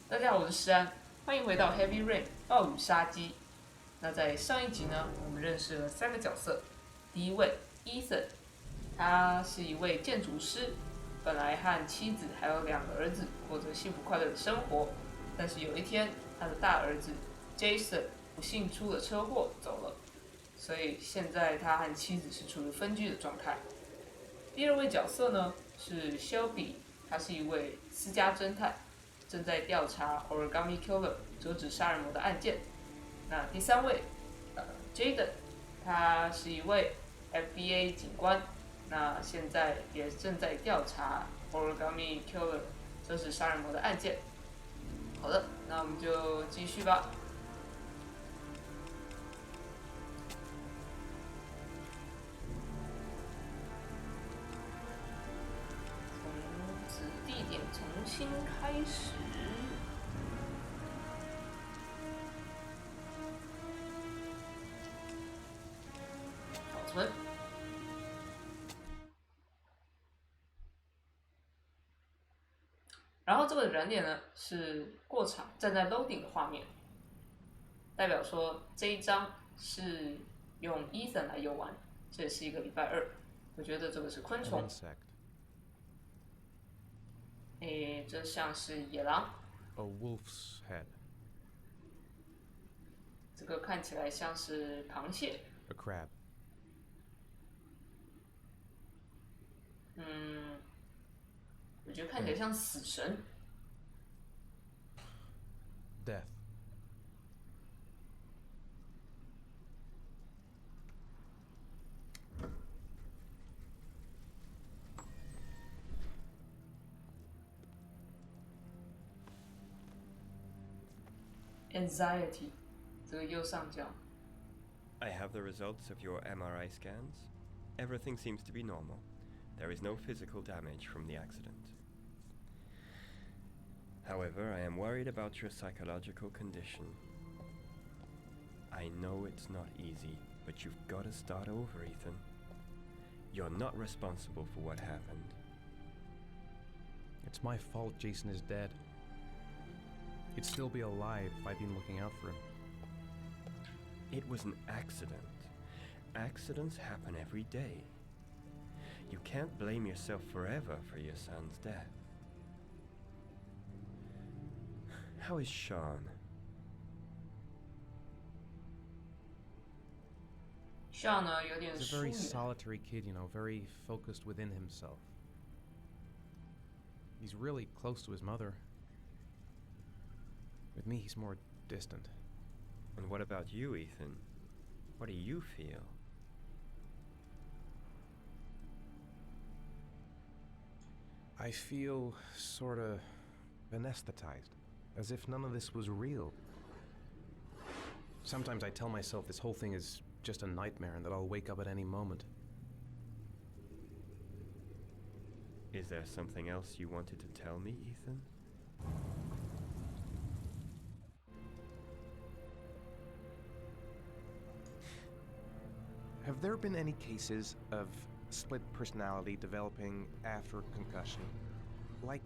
大家好，我是诗安，欢迎回到 Heavy Rain 暴雨杀机。那在上一集呢，我们认识了三个角色。第一位 Ethan，他是一位建筑师，本来和妻子还有两个儿子过着幸福快乐的生活，但是有一天，他的大儿子 Jason 不幸出了车祸走了，所以现在他和妻子是处于分居的状态。第二位角色呢是 Shelby，他是一位私家侦探，正在调查 Origami Killer 折纸杀人魔的案件。那第三位Jaden，他是一位 FBA 警官，那现在也正在调查 Origami Killer 折纸杀人魔的案件。好的，那我们就继续吧。从此地点重新开始。保存。然后这个人脸呢是过场站在 loading 的画面，代表说这一章是用 Ethan 来游玩，这也是一个礼拜二。我觉得这个是昆虫，这像是野狼。A wolf's head. 这个看起来像是螃蟹。A crab. 我觉得看起来像死神。Death. Anxiety， 这个右上角。I have the results of your MRI scans. Everything seems to be normal. There is no physical damage from the accident. However, I am worried about your psychological condition. I know it's not easy, but you've got to start over, Ethan. You're not responsible for what happened. It's my fault Jason is dead. He'd still be alive if I'd been looking out for him. It was an accident. Accidents happen every day. You can't blame yourself forever for your son's death. How is Sean? Sean 呢有点 He's 疏 a very 远， solitary kid, very focused within himself. He's really close to his mother. With me, he's more distant. And what about you, Ethan? What do you feel? I feel sorta anesthetized, as if none of this was real. Sometimes I tell myself this whole thing is just a nightmare and that I'll wake up at any moment. Is there something else you wanted to tell me, Ethan? Have there been any cases of split personality developing after concussion? Like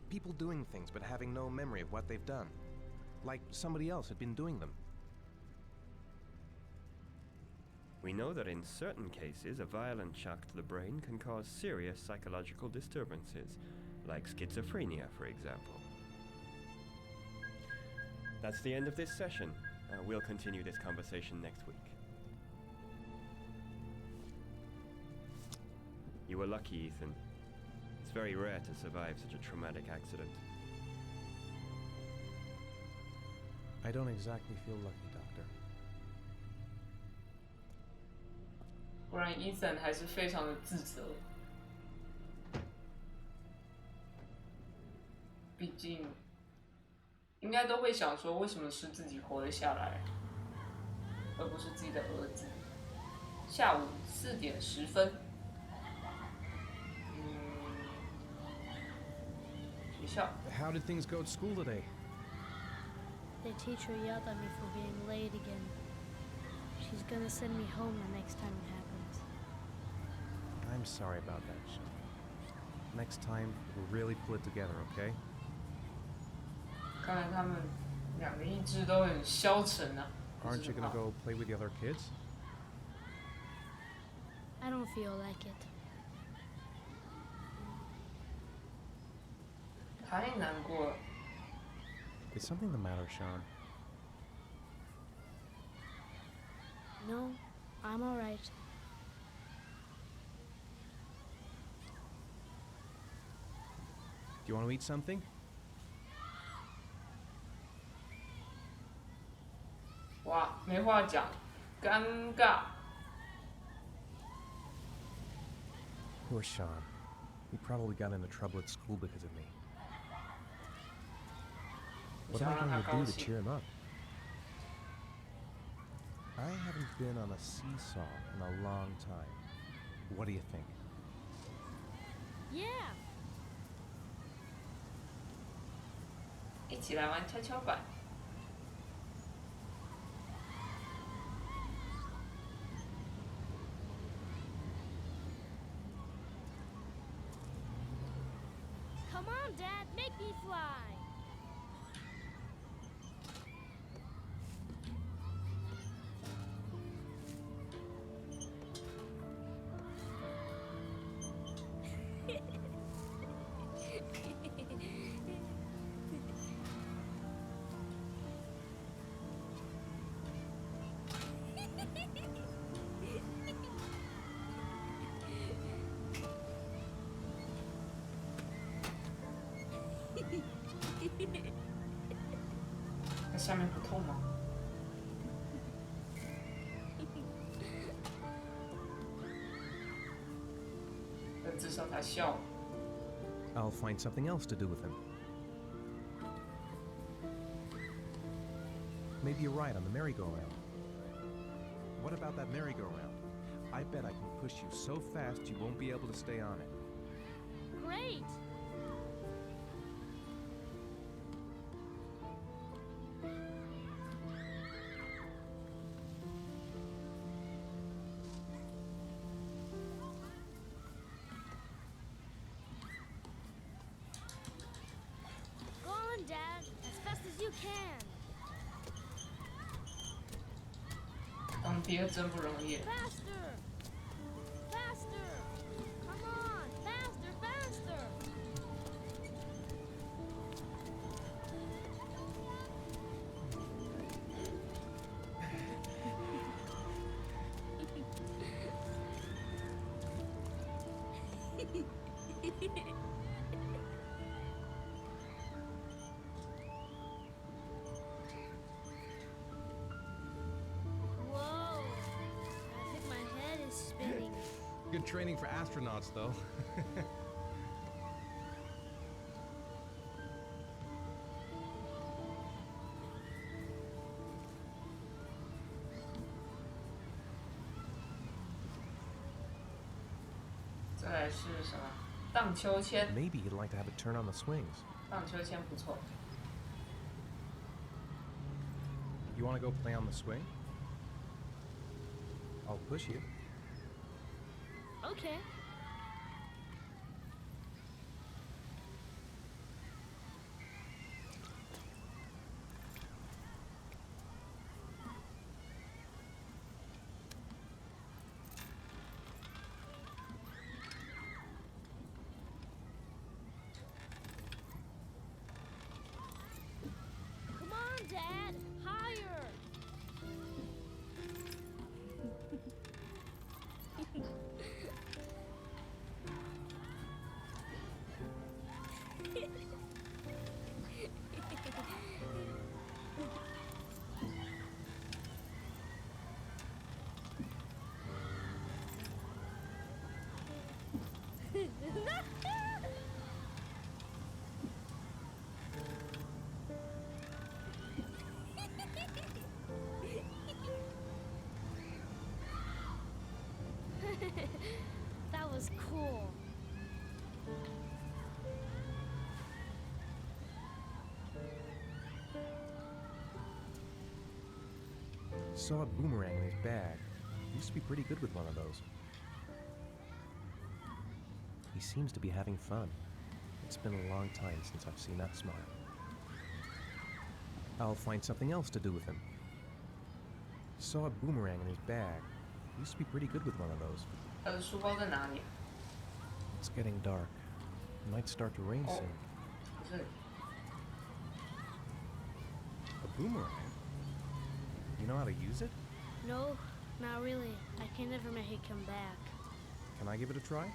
people doing things but having no memory of what they've done? Like somebody else had been doing them? We know that in certain cases, a violent shock to the brain can cause serious psychological disturbances, like schizophrenia, for example. That's the end of this session. We'll continue this conversation next week. You were lucky, Ethan. It's very rare to survive such a traumatic accident. I don't exactly feel lucky, Doctor. 不然 Ethan 还是非常的自责。毕竟，应该都会想说，为什么是自己活了下来，而不是自己的儿子？下午4点10分，学校。 How did things go at school today? The teacher yelled at me for being late again. She's gonna send me home the next time it happens. I'm sorry about that, Sean. Next time, we'll really pull it together, okay? 看来他们两个意志都很消沉啊。Aren't you gonna go play with the other kids? I don't feel like it. 太难过了。 Is something the matter, Sean? No, I'm alright. Do you want to eat something? 哇，没话讲，尴尬。 Poor Sean. He probably got into trouble at school because of me. What am I going to do to cheer him up? I haven't been on a seesaw in a long time. What do you think? Yeah! 一起来玩跷跷板。 Come on, Dad, make me fly! Hehehe 那下面不痛吗？但至少他笑了。 I'll find something else to do with him. Maybe you're right on the merry-go-round. What about that merry-go-round? I bet I can push you so fast you won't be able to stay on it. Great! Go on, Dad, as fast as you can. 当爹真不容易。 Faster! Faster! Come on! Faster, faster! Whoa! I think my head is spinning. Good training for astronauts, though. 再来是什么？荡秋千。 Maybe he'd like to have a turn on the swings. 荡秋千不错。 You want to go play on the swing? I'll push you. Okay. Come on, Dad! Higher! That was cool. Saw a boomerang in his bag. He used to be pretty good with one of those. He seems to be having fun. It's been a long time since I've seen that smile. I'll find something else to do with him. Saw a boomerang in his bag. Used to be pretty good with one of those. 他的书包在哪里？ It's getting dark. It might start to rain Oh. soon. 不是， A boomerang? You know how to use it? No, not really. I can never make it come back. Can I give it a try?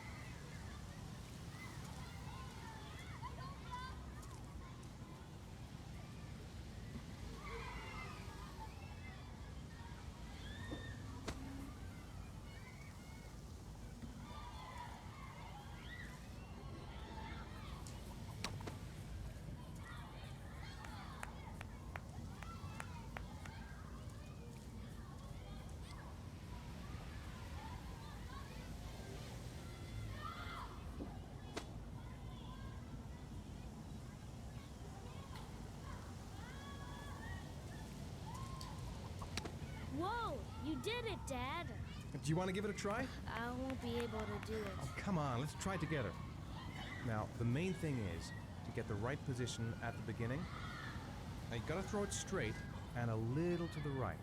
Whoa! You did it, Dad! Do you want to give it a try? I won't be able to do it. Oh, come on, let's try together. Now, the main thing is to get the right position at the beginning. Now, you gotta throw it straight and a little to the right.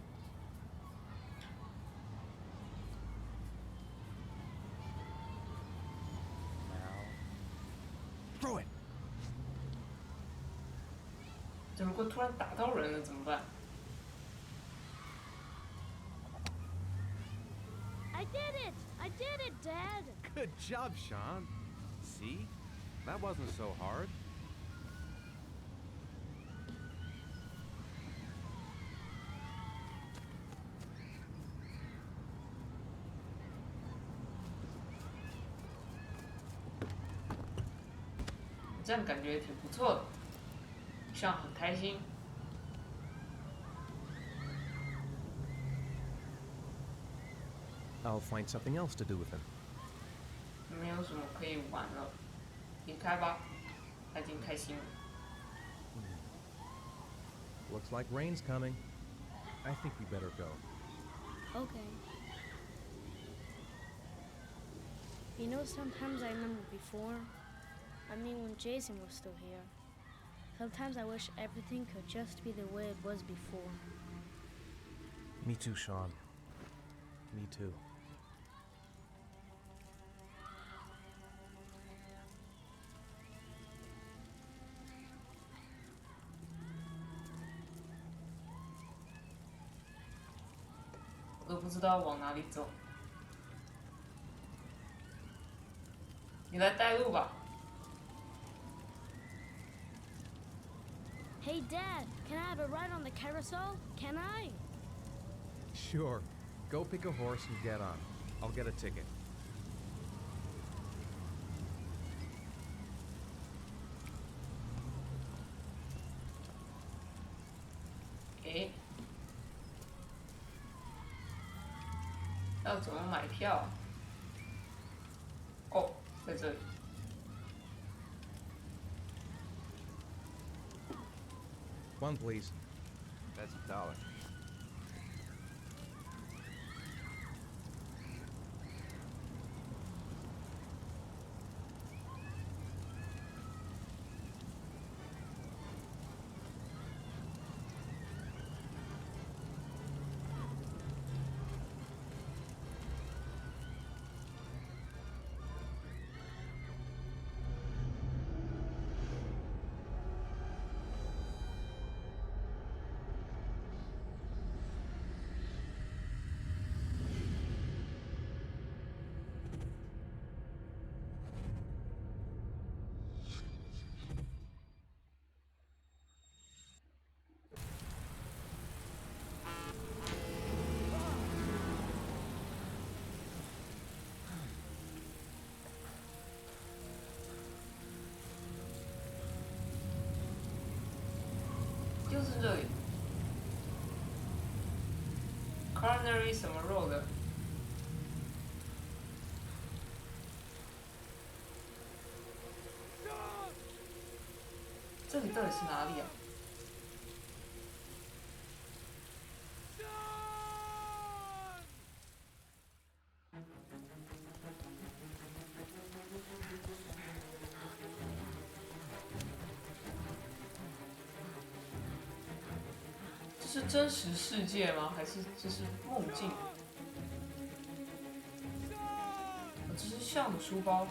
Now, throw it! 这如果突然打到人了怎么办？ I did it! I did it, Dad! Good job, Sean. See? That wasn't so hard.你这样感觉挺不错的，这样很开心。 I'll find something else to do with him. 没有什么可以玩了，离开吧，他已经开心了。 Looks like rain's coming. I think we better go. Okay. You know, sometimes I remember before. I mean, when Jason was still here. Sometimes I wish everything could just be the way it was before. Me too, Sean. Me too. “我都不知道往哪里走。”你来带路吧。 Hey, Dad, can I have a ride on the carousel? Can I? Sure. Go pick a horse and get on. I'll get a ticket. 诶，要怎么买票？哦，在这里。 One, please. That's $1.就是这里 ，Coronary 什么 road？ 这里到底是哪里啊？是真实世界吗？还是这是梦境？这是像的书包。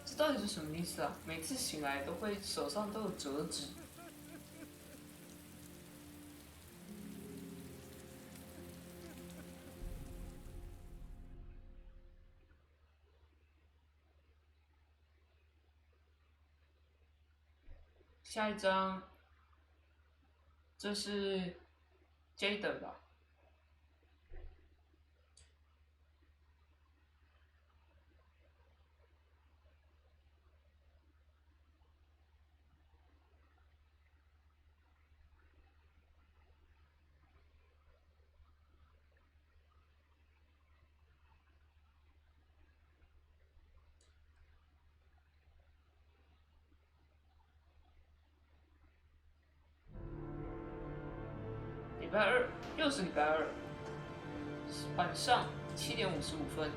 这到底是什么意思啊？每次醒来都会手上都有折纸。下一张，这是 Jaden 吧？礼拜二，又是礼拜二，晚上7:55。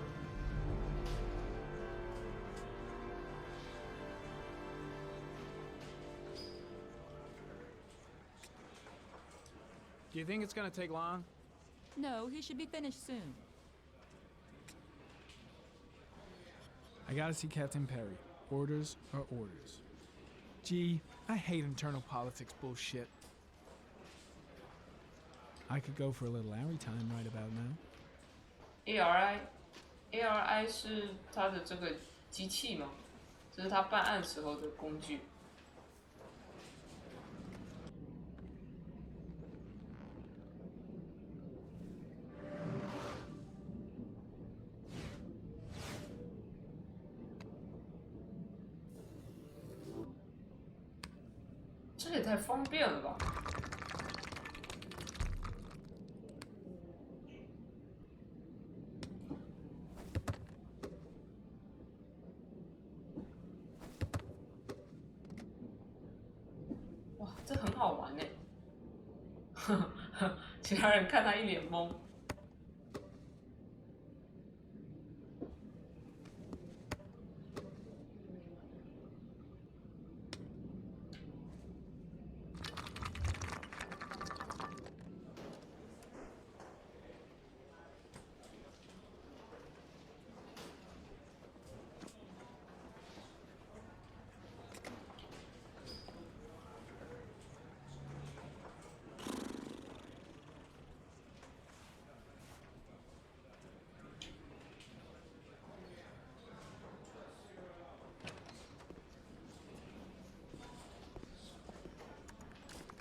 Do you think it's gonna take long? No, he should be finished soon. I gotta see Captain Perry. Orders are orders. Gee, I hate internal politics bullshit. I could go for a little Larry time right about now. ARI 是他的这个机器吗？这是他办案时候的工具。这也太方便了吧！哇，这很好玩呢。其他人看他一脸懵。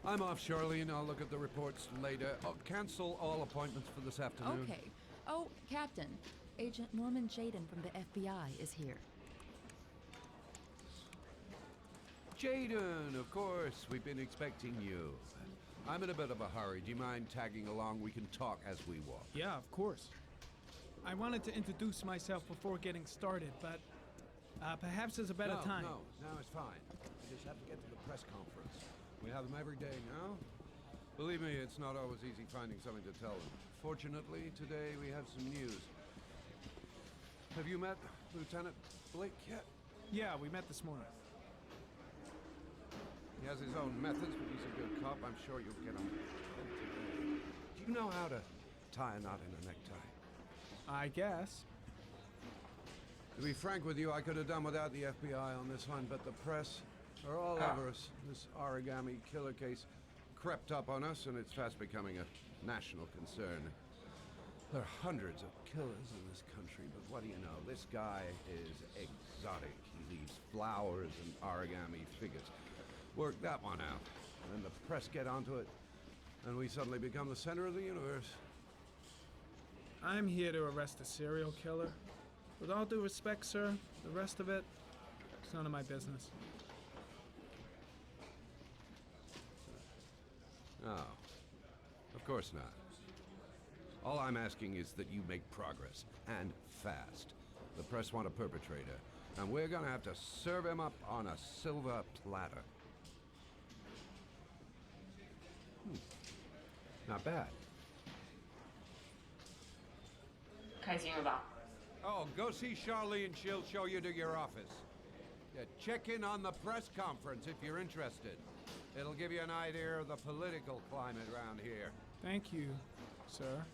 I'm off, Charlene. I'll look at the reports later. Oh, cancel all appointments for this afternoon. Okay. Oh, Captain. Agent Norman Jaden from the FBI is here. Jaden, of course. We've been expecting you. I'm in a bit of a hurry. Do you mind tagging along? We can talk as we walk. Yeah, of course. I wanted to introduce myself before getting started, but perhaps there's a better time. No, it's fine. I just have to get to the press conference. We have them every day now. Believe me, it's not always easy finding something to tell them. Fortunately, today we have some news. Have you met Lieutenant Blake yet? Yeah, we met this morning. He has his own methods, but he's a good cop. I'm sure you'll get on. Do you know how to tie a knot in a necktie? I guess. To be frank with you, I could have done without the FBI on this one, but the press, are all over us. This origami killer case crept up on us, and it's fast becoming a national concern. There are hundreds of killers in this country, but what do you know? This guy is exotic. He leaves flowers and origami figures. Work that one out. And then the press get onto it, and we suddenly become the center of the universe. I'm here to arrest a serial killer. With all due respect, sir, the rest of it, it's none of my business. Oh. Of course not. All I'm asking is that you make progress, and fast. The press want a perpetrator, and we're gonna have to serve him up on a silver platter. Not bad. 开心了吧？ Oh, go see Charlene. She'll show you to your office. Yeah, check in on the press conference if you're interested. It'll give you an idea of the political climate around here. Thank you, sir.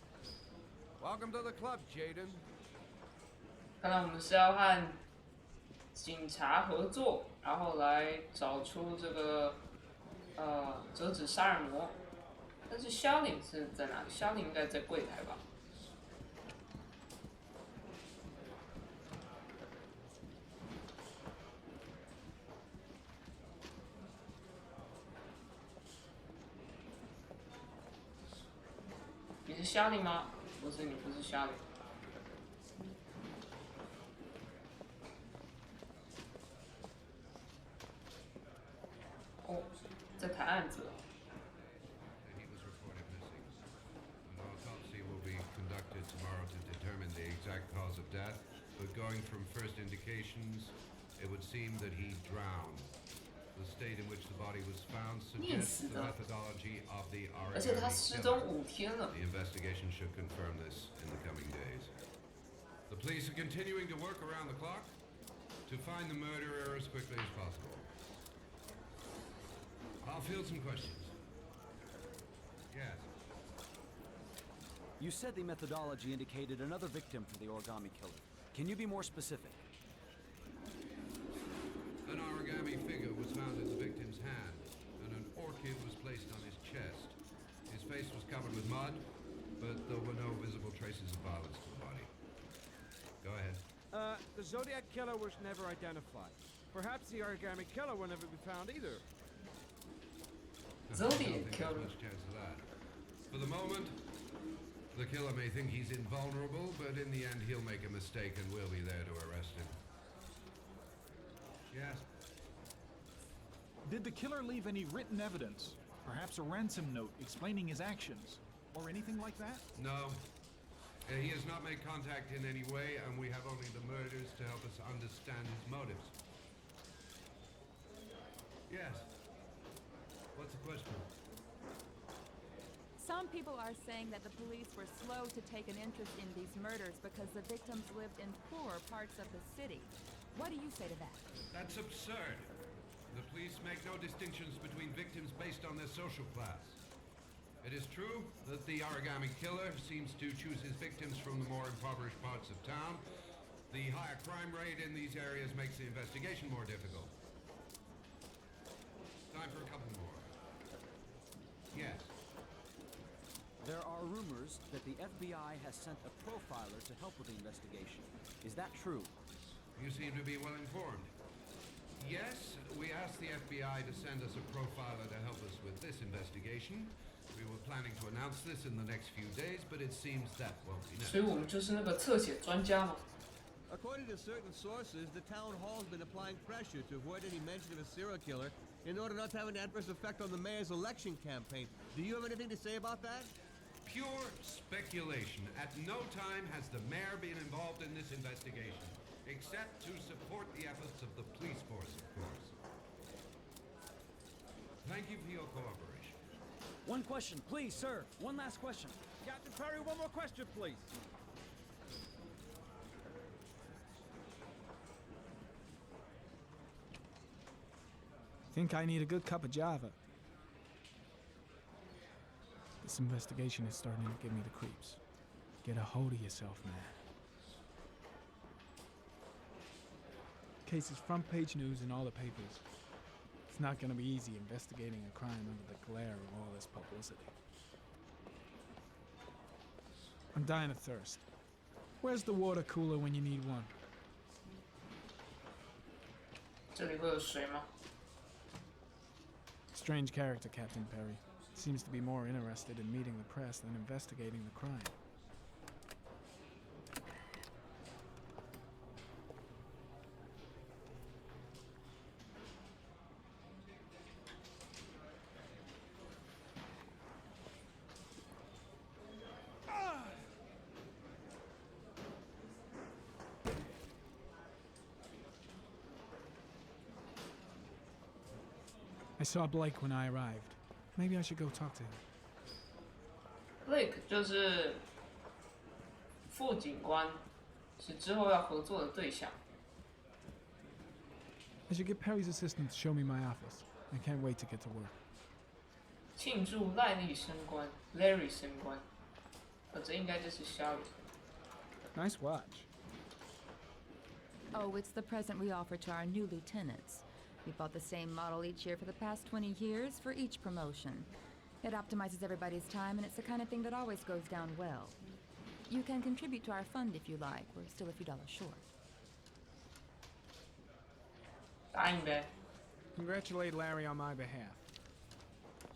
Welcome to the club, Jaden. 看来我们是要和警察合作，然后来找出这个折纸杀人魔。但是肖岭是在哪里？肖岭应该在柜台吧？你是肖岭吗？不是，你不是肖岭。哦，在谈案子。 He was reported missing. An autopsy will be conducted tomorrow to determine the exact cause of death, but going from first indications, it would seem that he drowned. The state in which the body was found suggests the methodology of the 而且他 origami 失 killer. 踪5天了。 The investigation should confirm this in the coming days. The police are continuing to work around the clock to find the murderer as quickly as possible. I'll field some questions. Yes. You said the methodology indicated another victim for the origami killer. Can you be more specific? An origami figure was found in the victim's hand, and an orchid was placed on his chest. His face was covered with mud, but there were no visible traces of violence to the body. Go ahead. The Zodiac killer was never identified. Perhaps the origami killer will never be found either. I Zodiac don't think killer. there's much chance of that. For the moment, the killer may think he's invulnerable, but in the end he'll make a mistake and we'll be there to arrest him. Yes? Did the killer leave any written evidence? Perhaps a ransom note explaining his actions? Or anything like that? No. He has not made contact in any way, and we have only the murders to help us understand his motives. Yes. What's the question? Some people are saying that the police were slow to take an interest in these murders because the victims lived in poorer parts of the city. What do you say to that? That's absurd. The police make no distinctions between victims based on their social class. It is true that the origami killer seems to choose his victims from the more impoverished parts of town. The higher crime rate in these areas makes the investigation more difficult. Time for a couple more. Yes. There are rumors that the FBI has sent a profiler to help with the investigation. Is that true? You seem to be well informed. Yes, we asked the FBI to send us a profiler to help us with this investigation. We were planning to announce this in the next few days, but it seems that won't be 所以我们就是那个侧写专家嘛。 According to certain sources, the town hall's been applying pressure to avoid any mention of a serial killer in order not to have an adverse effect on the mayor's election campaign. Do you have anything to say about that? Pure speculation. At no time has the mayor been involved in this investigation, except to support the efforts of the police force, of course. Thank you for your cooperation. One question, please, sir. One last question. Captain Perry, one more question, please. Think I need a good cup of Java. This investigation is starting to give me the creeps. Get a hold of yourself, man. Case is front page news in all the papers. It's not gonna be easy investigating a crime under the glare of all this publicity. I'm dying of thirst. Where's the water cooler when you need one? 这里会有水吗？ Strange character, Captain Perry. Seems to be more interested in meeting the press than investigating the crime. I saw Blake when I arrived. Maybe I should go talk to him. Blake 就是副警官，是之后要合作的对象。 I should get Perry's assistant to show me my office. I can't wait to get to work. 庆祝赖利升官 ，Larry 升官，这应该就是 Charlotte。 Nice watch. Oh, it's the present we offer to our new lieutenants. We bought the same model each year for the past 20 years for each promotion. It optimizes everybody's time, and it's the kind of thing that always goes down well. You can contribute to our fund if you like. We're still a few dollars short. 答应呗。 Congratulate Larry on my behalf.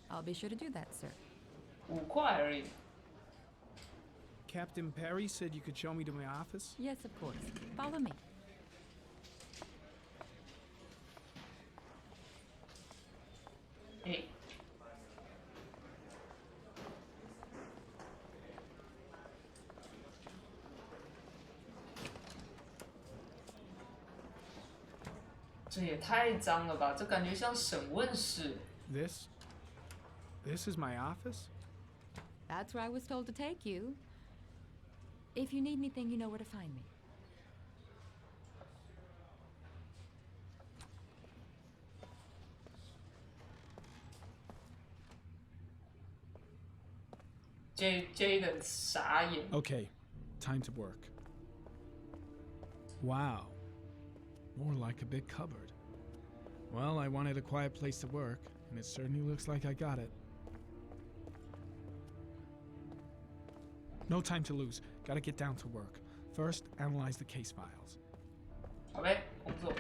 I'll be sure to do that, sir. 5块而已。 Captain Perry said you could show me to my office? Yes, of course. Follow me. 诶，这也太脏了吧！这感觉像审问室。 This is my office? That's where I was told to take you. If you need anything, you know where to find me. J 的傻眼。 Okay, time to work. Wow. More like a big cupboard. Well, I wanted a quiet place to work, and it certainly looks like I got it. No time to lose. Gotta get down to work. First, analyze the case files. 好呗，工作。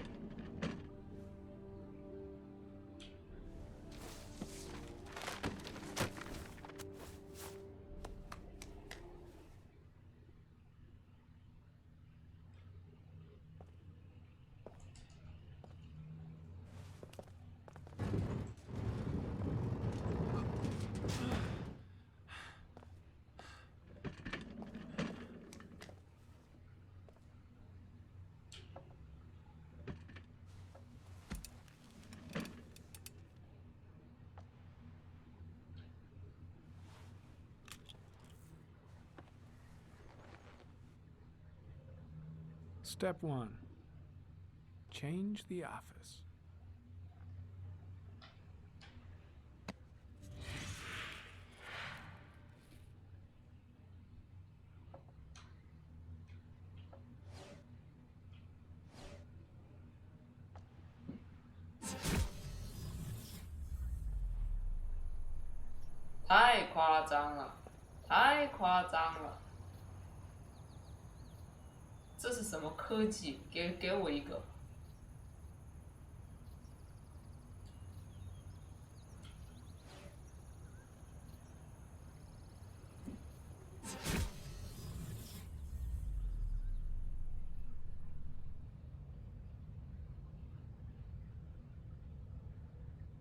Step 1. Change the office. "太夸张了，太夸张了！这是什么科技？给我一个！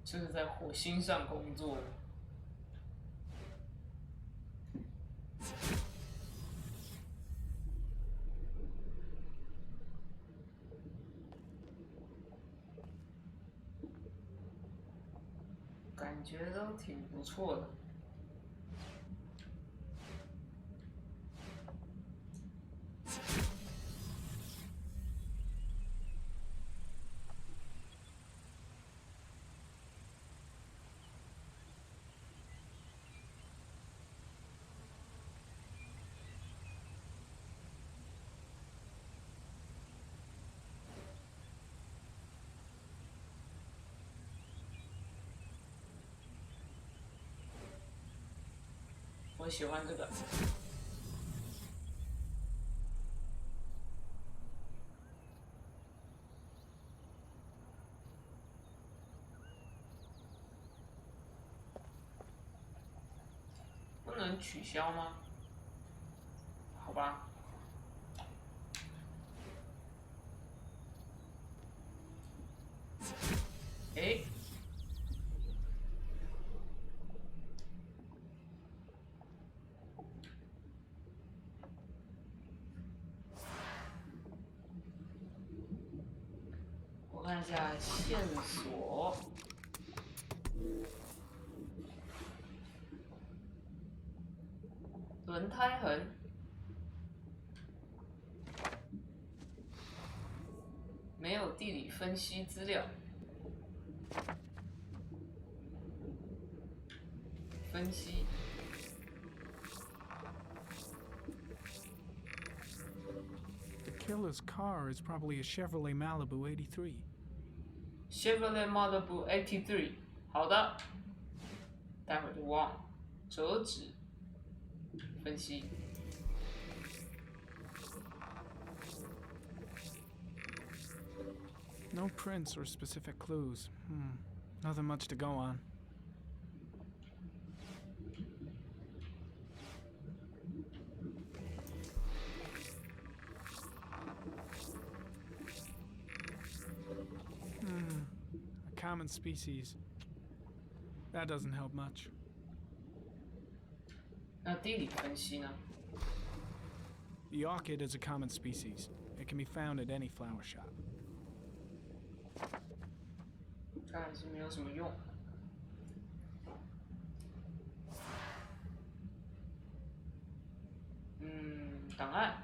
这是在火星上工作的。感觉都挺不错的。我喜欢这个。不能取消吗？好吧。诶。我看一下线索。轮胎痕。没有地理分析资料。分析。The killer's car is probably a Chevrolet Malibu 83. Chevrolet Malibu 83。好的，待会儿就忘了。折纸。分析。No prints or specific clues. Nothing much to go on. A common species. That doesn't help much. 那地理分析呢？ The orchid is a common species. It can be found at any flower shop. 看来是没有什么用。档案。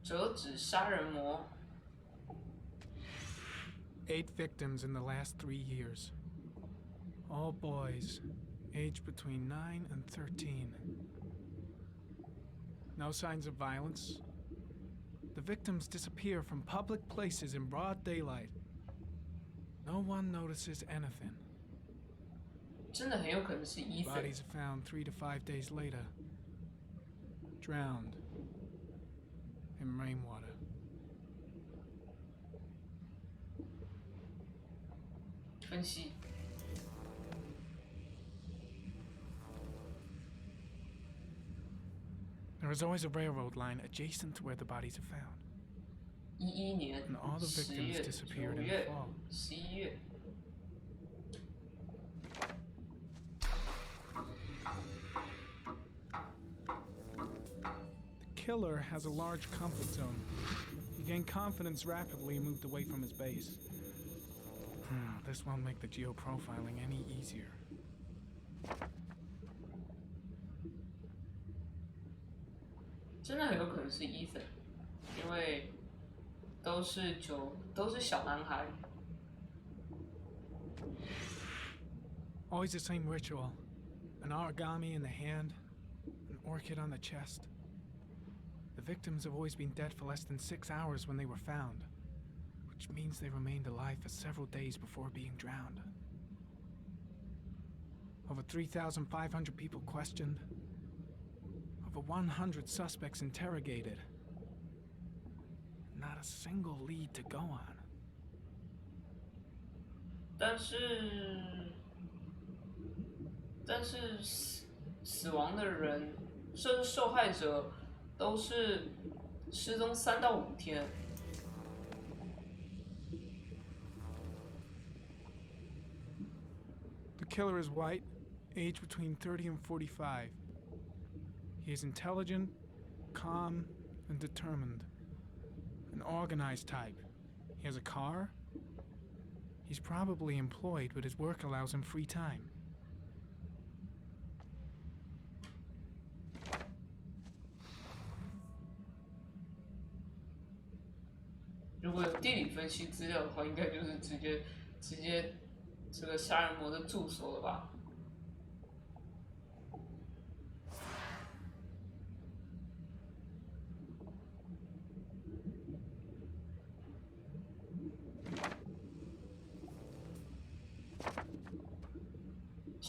折纸杀人魔。8 victims in the last 3 years. All boys, aged between 9 and 13. No signs of violence. The victims disappear from public places in broad daylight. No one notices anything. 真的很有可能是Ethan。 Bodies are found 3 to 5 days later. Drowned in rainwater.分析。There is always a railroad line adjacent to where the bodies are found. 11年 And all the 10 victims 月、 disappeared 9 in the 月、 fall. 11月。The killer has a large comfort zone. He gained confidence rapidly and moved away from his base. This won't make the geoprofiling any easier. 真的很有可能是Ethan，因为都是小男孩。 Always the same ritual. An origami in the hand, an orchid on the chest. The victims have always been dead for less than 6 hours when they were found, which means they remained alive for several days before being drowned. Over 3,500 people questioned. Over 100 suspects interrogated. Not a single lead to go on. 但是死亡的人，受害者都是失踪3到5天。 The killer is white, aged between 30 and 45. He is intelligent, calm, and determined. An organized type. He has a car. He's probably employed, but his work allows him free time. 如果有地理分析资料的话，应该就是直接这个杀人魔的住所了吧？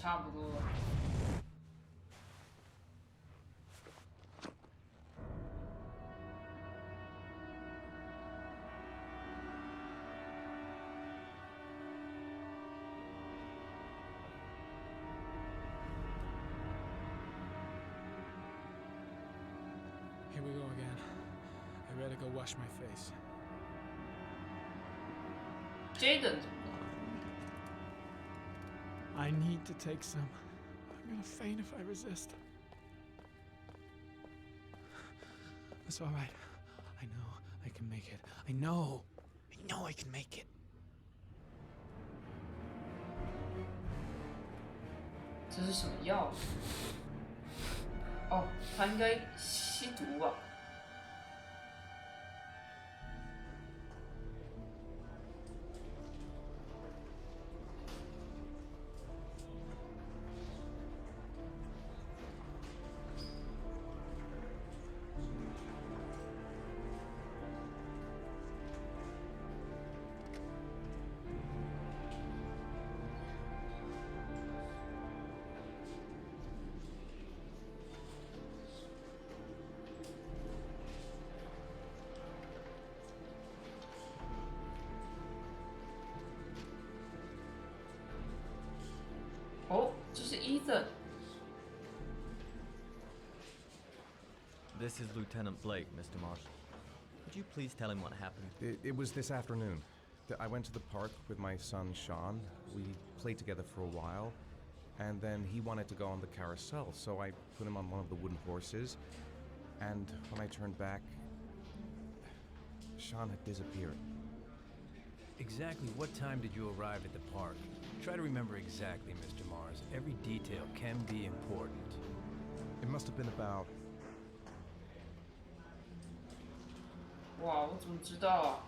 差不多了。Here we go again. I better go wash my face. Jaden 怎么了？ I need to take some. I'm gonna faint if I resist. It's all right. I know I can make it. I know I can make it. 这是什么药？哦，他应该吸毒吧？哦，这是 Ethan。 This is Lieutenant Blake, Mr. Marshall. Could you please tell him what happened? It was this afternoon. I went to the park with my son, Sean. We played together for a while, and then he wanted to go on the carousel, so I put him on one of the wooden horses, and when I turned back, Sean had disappeared. Exactly what time did you arrive at the park? Try to remember exactly, Mr. Mars. Every detail can be important. It must have been about... 哇，我怎么知道啊？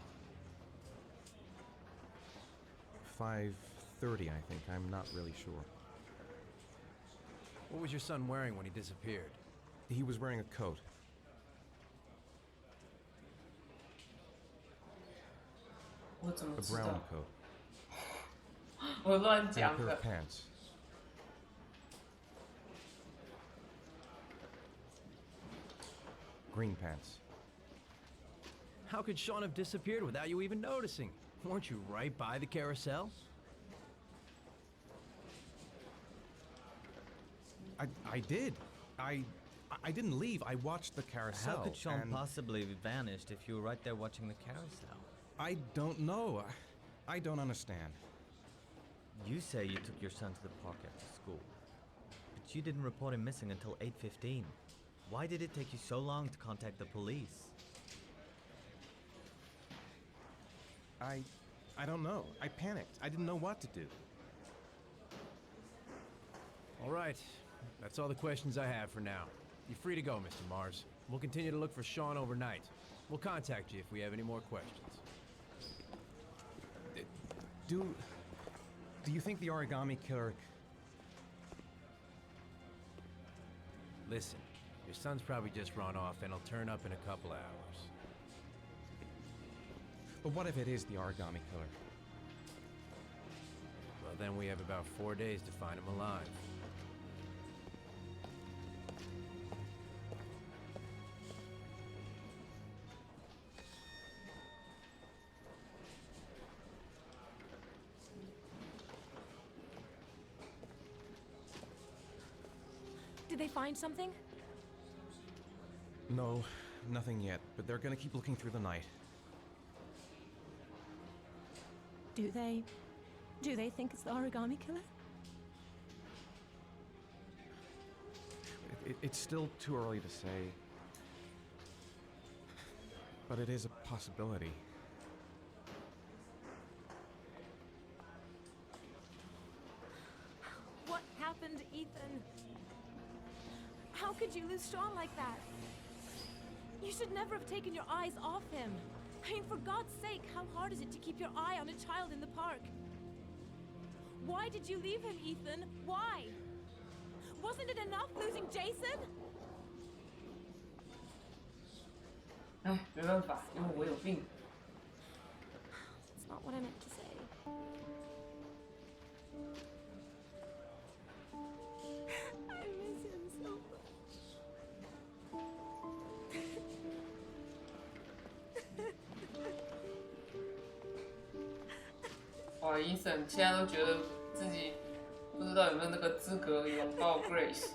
5:30, I think. I'm not really sure. What was your son wearing when he disappeared? He was wearing a coat. 我怎么 A 知 brown 道？ coat. 我乱 And a 讲 pair 的 of。pants. Green pants. How could Sean have disappeared without you even noticing? Weren't you right by the carousel? I did. I didn't leave. I watched the carousel. How could Sean and possibly have vanished if you were right there watching the carousel? I don't know. I don't understand. You say you took your son to the park after school, but you didn't report him missing until 8:15. Why did it take you so long to contact the police? I don't know. I panicked. I didn't know what to do. All right. That's all the questions I have for now. You're free to go, Mr. Mars. We'll continue to look for Sean overnight. We'll contact you if we have any more questions. Do you think the origami killer... Listen, your son's probably just run off and he'll turn up in a couple hours. But what if it is the origami killer? Well, then we have about 4 days to find him alive. Did they find something? No, nothing yet, but they're gonna keep looking through the night. Do they think it's the origami killer? It's still too early to say, but it is a possibility. What happened, Ethan? How could you lose Sean like that? You should never have taken your eyes off him. I mean, for God's sake, how hard is it to keep your eye on a child in the park? Why did you leave him, Ethan? Why? Wasn't it enough losing Jason? 哎，没办法，因为我有病。 It's not what I meant to say. 哇，Ethan 现在都觉得自己不知道有没有那个资格拥抱 Grace。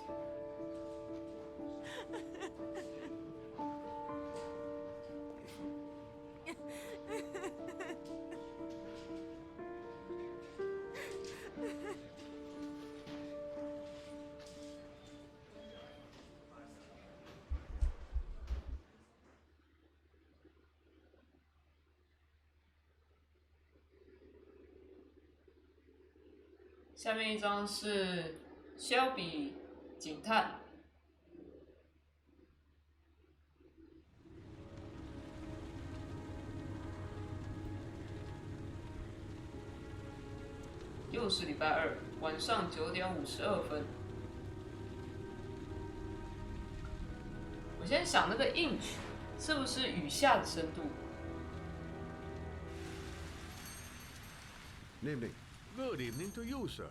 下面一张是肖比警探。又是礼拜二晚上9点52分。我现在想那个 inch 是不是雨下的深度 Good evening. Good evening to you, sir.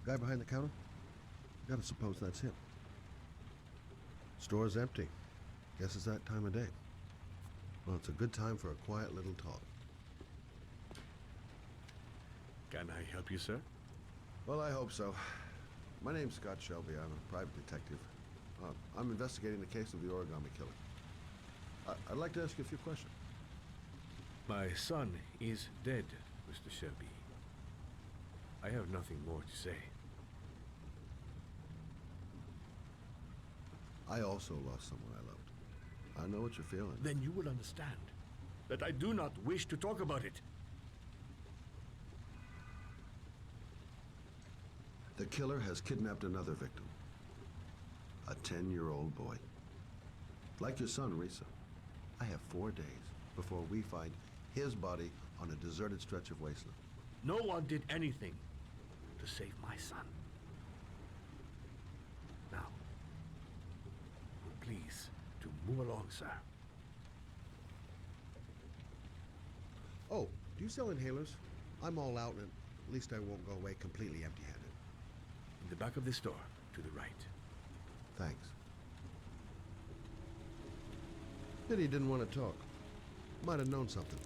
Guy behind the counter? Gotta suppose that's him. Store's empty. Guess it's that time of day. Well, it's a good time for a quiet little talk. Can I help you, sir? Well, I hope so. My name's Scott Shelby. I'm a private detective. I'm investigating the case of the origami killer. I'd like to ask you a few questions. My son is dead, Mr. Shelby. I have nothing more to say. I also lost someone I loved. I know what you're feeling. Then you will understand that I do not wish to talk about it. The killer has kidnapped another victim. A 10-year-old boy. Like your son, Risa. I have 4 days before we find his body on a deserted stretch of wasteland. No one did anything to save my son. Now, please, to move along, sir. Oh, do you sell inhalers? I'm all out, and at least I won't go away completely empty-handed. In the back of the store, to the right. Thanks. Pity he didn't want to talk. Might have known something.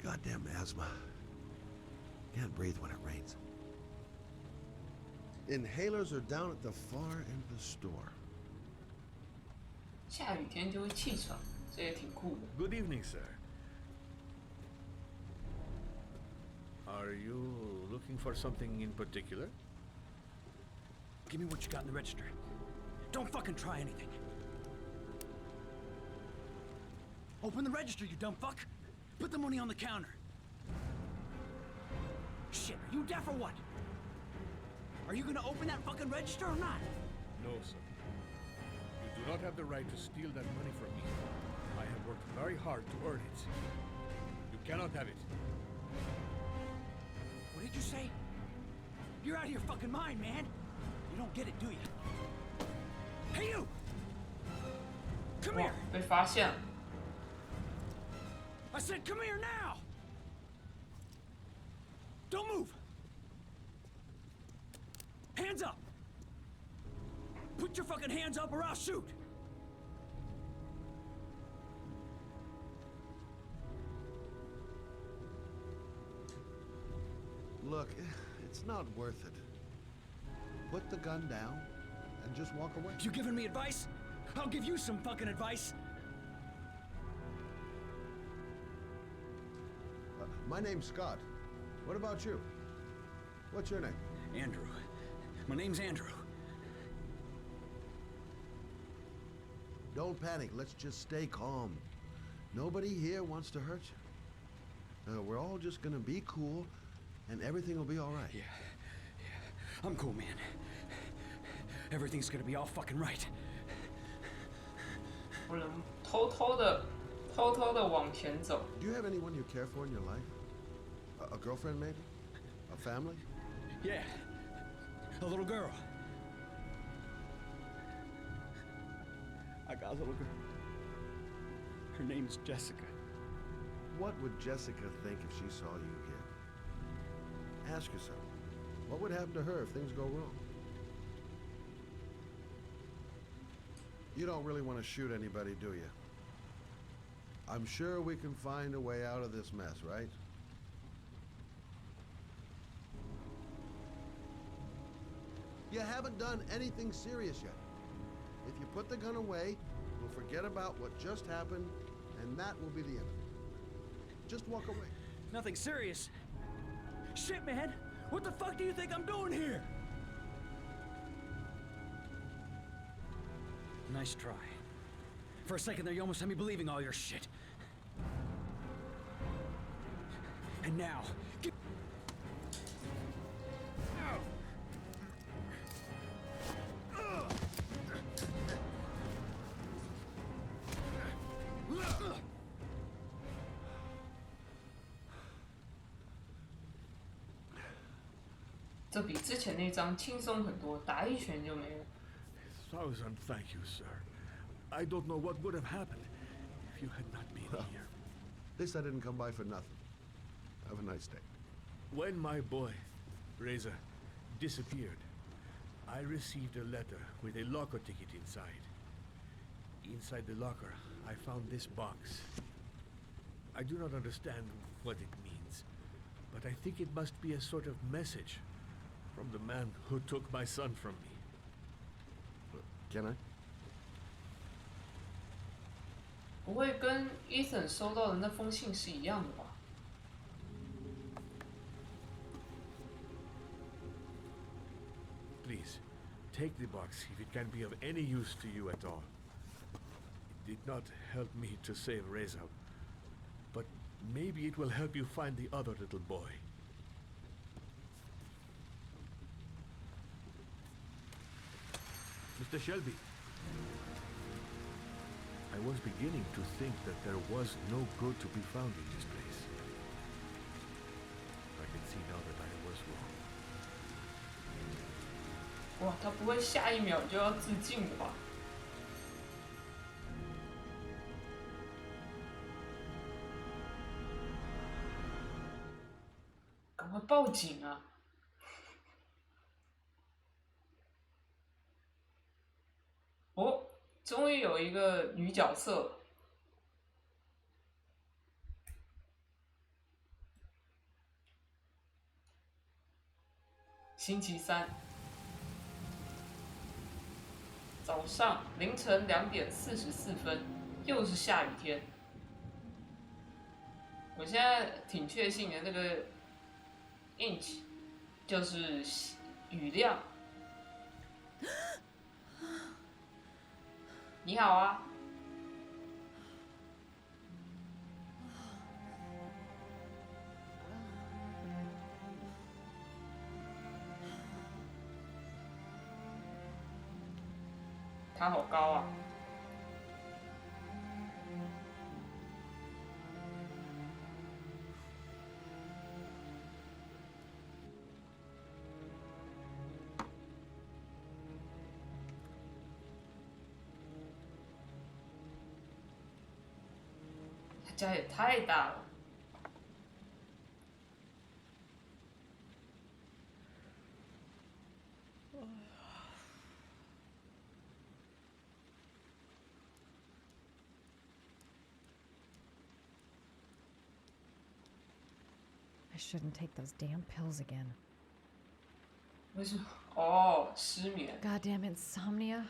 Goddamn asthma. Can't breathe when it rains. Inhalers are down at the far end of the store. 下雨天就会气喘，这也挺酷的。Good evening, sir. Are you looking for something in particular? Give me what you got in the register. Don't fucking try anything. Open the register, you dumb fuck. Put the money on the counter. Shit, are you deaf or what? Are you gonna open that fucking register or not? No, sir. You do not have the right to steal that money from me. I have worked very hard to earn it. You cannot have it. What did you say? You're out of your fucking mind, man. You don't get it, do you? Hey, you! Come here! 被发现了。 I said come here now! Don't move! Hands up! Put your fucking hands up or I'll shoot! Look, it's not worth it. Put the gun down and just walk away. You giving me advice? I'll give you some fucking advice. My name's Scott. What about you? What's your name? Andrew. My name's Andrew. Don't panic. Let's just stay calm. Nobody here wants to hurt you. We're all just gonna be cool, and everything will be all right. Yeah. I'm cool, man. Everything's gonna be all fucking right. 不能偷偷的往前走。 Do you have anyone you care for in your life? A girlfriend, maybe? A family? Yeah. A little girl. I got a little girl. Her name's Jessica. What would Jessica think if she saw you here? Ask yourself, what would happen to her if things go wrong? You don't really want to shoot anybody, do you? I'm sure we can find a way out of this mess, right? You haven't done anything serious yet. If you put the gun away, we'll forget about what just happened, and that will be the end of it. Just walk away. Nothing serious. Shit, man! What the fuck do you think I'm doing here? Nice try. For a second there, you almost had me believing all your shit. And now, get...这比之前那张轻松很多，打一拳就没了。Thousand thank you, sir. I don't know what would have happened if you had not been here. This I didn't come by for nothing. Have a nice day. When my boy, Reza, disappeared, I received a letter with a locker ticket inside. Inside the locker, I found this box. I do not understand what it means, but I think it must be a sort of message from the man who took my son from me. Can I? 不会跟 Ethan 收到的那封信是一样的吧？ Please, take the box if it can be of any use to you at all. It did not help me to save Reza, but maybe it will help you find the other little boy. Mr. Shelby, I was beginning to think that there was no good to be found in this place. I can see now that I was wrong. 哇，他不会下一秒就要自尽的吧？赶快报警啊！哦，终于有一个女角色。星期三早上凌晨2点44分，又是下雨天。我现在挺确信的，那个 inch 就是雨量。你好啊。他好高啊！他家也太大了。I shouldn't take those damn pills again. 为什么？哦，失眠。 Goddamn insomnia.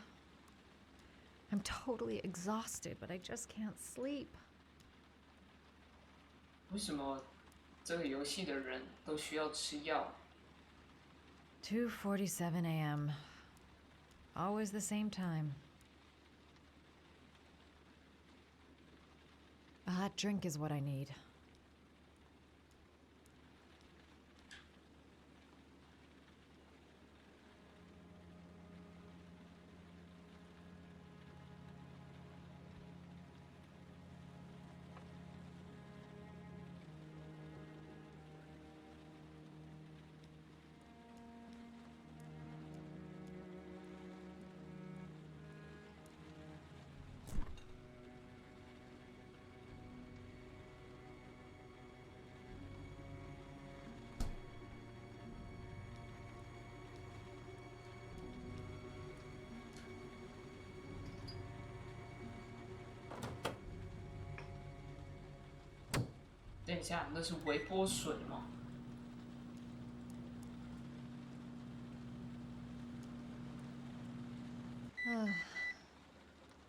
I'm totally exhausted, but I just can't sleep. 为什么这个游戏的人都需要吃药？ 2:47 a.m. Always the same time. A hot drink is what I need. 等一下，那是微波水吗？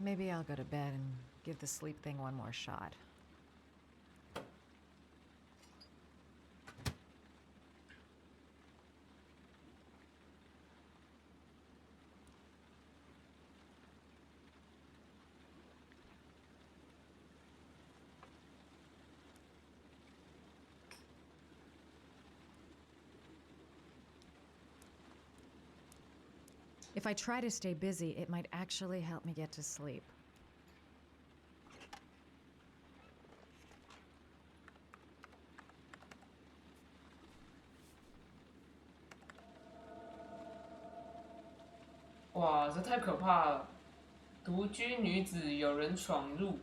Maybe I'll go to bed and give the sleep thing one more shot. If I try to stay busy, it might actually help me get to sleep. Wow, 这太可怕了！独居女子有人闯入，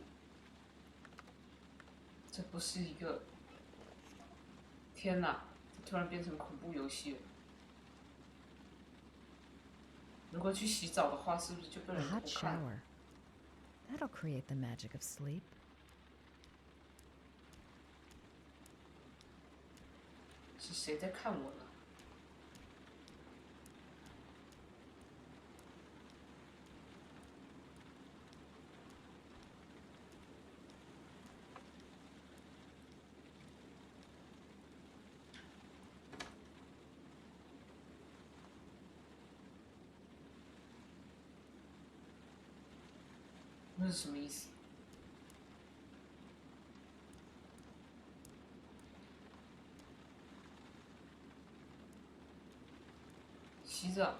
这不是一个……天哪！这突然变成恐怖游戏了。 如果去洗澡的话，是不是就被 A 人 hot 偷看？ shower. That'll create the magic of sleep. 是谁在看我呢？那是什么意思？洗澡？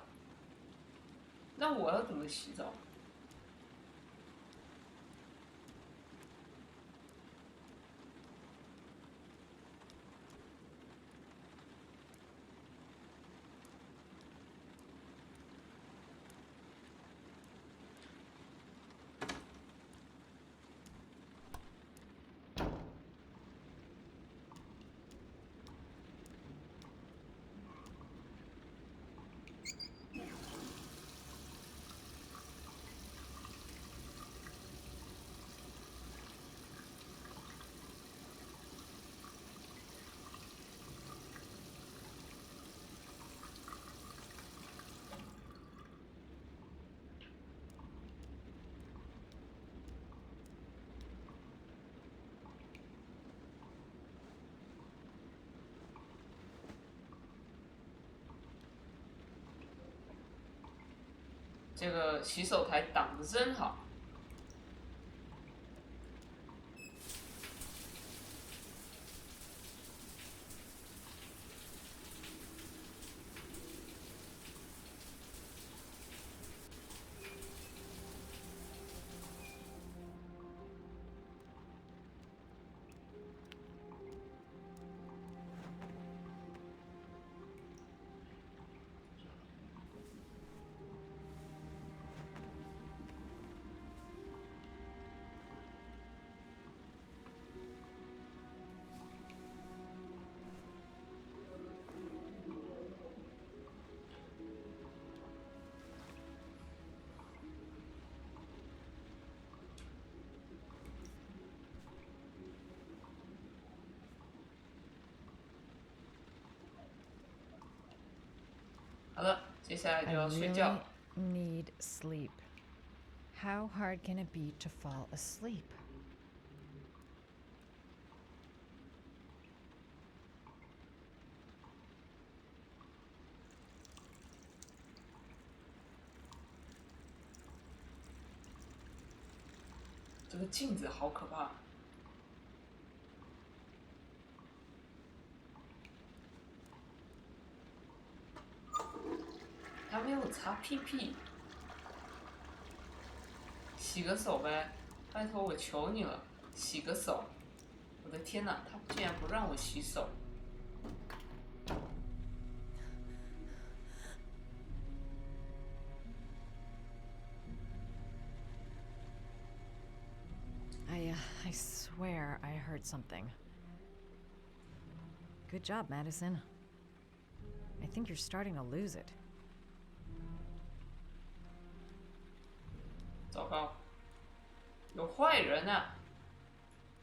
那我要怎么洗澡？这个洗手台挡得真好。好了，接下来就要睡觉。I really need sleep. How hard can it be to fall asleep? 这个镜子好可怕。他没有擦屁屁，洗个手呗，拜托我求你了，洗个手！我的天哪，他竟然不让我洗手！I swear I heard something. Good job, Madison. I think you're starting to lose it. 糟糕，有坏人啊！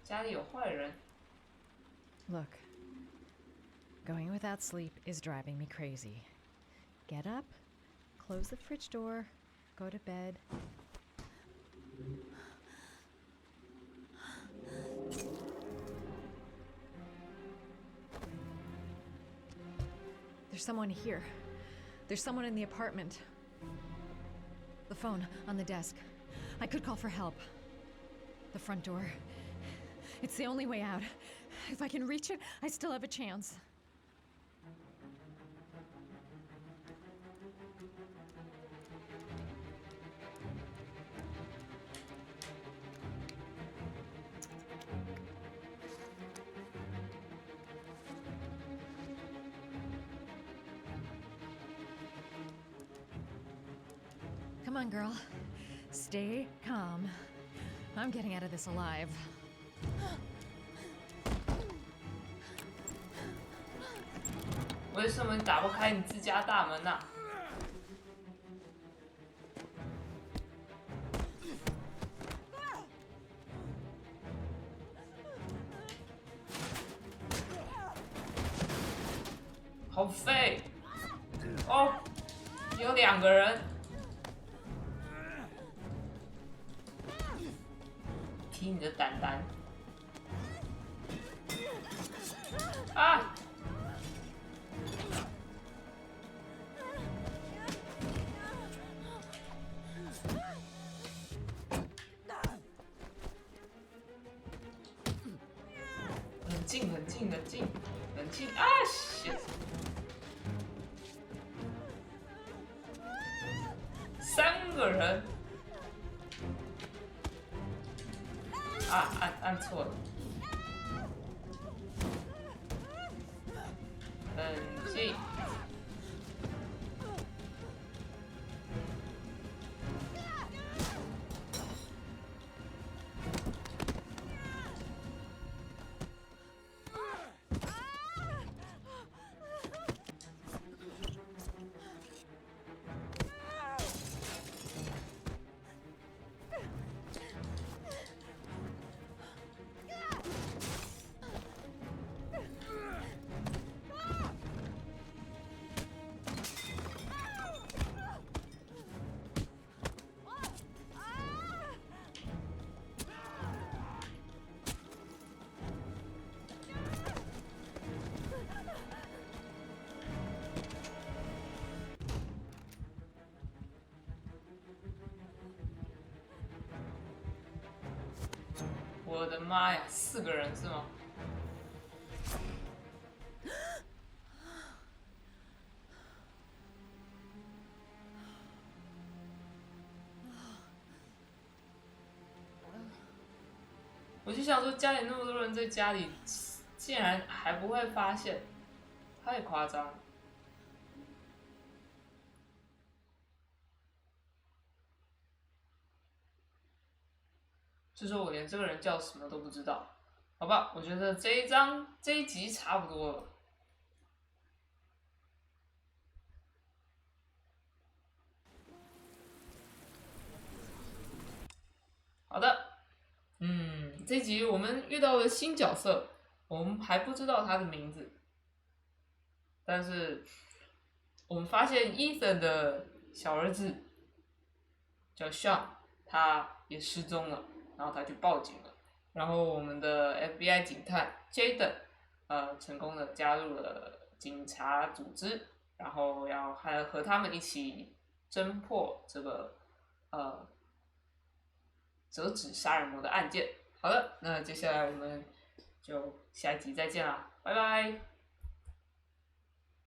家里有坏人。Look, going without sleep is driving me crazy. Get up, close the fridge door, go to bed. There's someone here. There's someone in the apartment. The phone on the desk. I could call for help. The front door. It's the only way out. If I can reach it, I still have a chance. Come on, girl. Stay calm. I'm getting out of this alive. 为什么你打不开你自家大门呢？好废！哦，有2个人。踢你的蛋蛋！啊！ 冷静，冷静，冷静，冷静！啊，shit！ 3个人。啊，按错了。冷静。我的妈呀，4个人是吗？我就想说，家里那么多人在家里，竟然还不会发现，太夸张了。就说我连这个人叫什么都不知道，好吧？我觉得这一集差不多了。好的，这集我们遇到了新角色，我们还不知道他的名字，但是我们发现 Ethan 的小儿子叫 Sean， 他也失踪了。 然后他去报警了，然后我们的 FBI 警探 Jaden， 成功的加入了警察组织，然后要和他们一起侦破这个折纸杀人魔的案件。好的，那接下来我们就下一集再见啦，拜拜。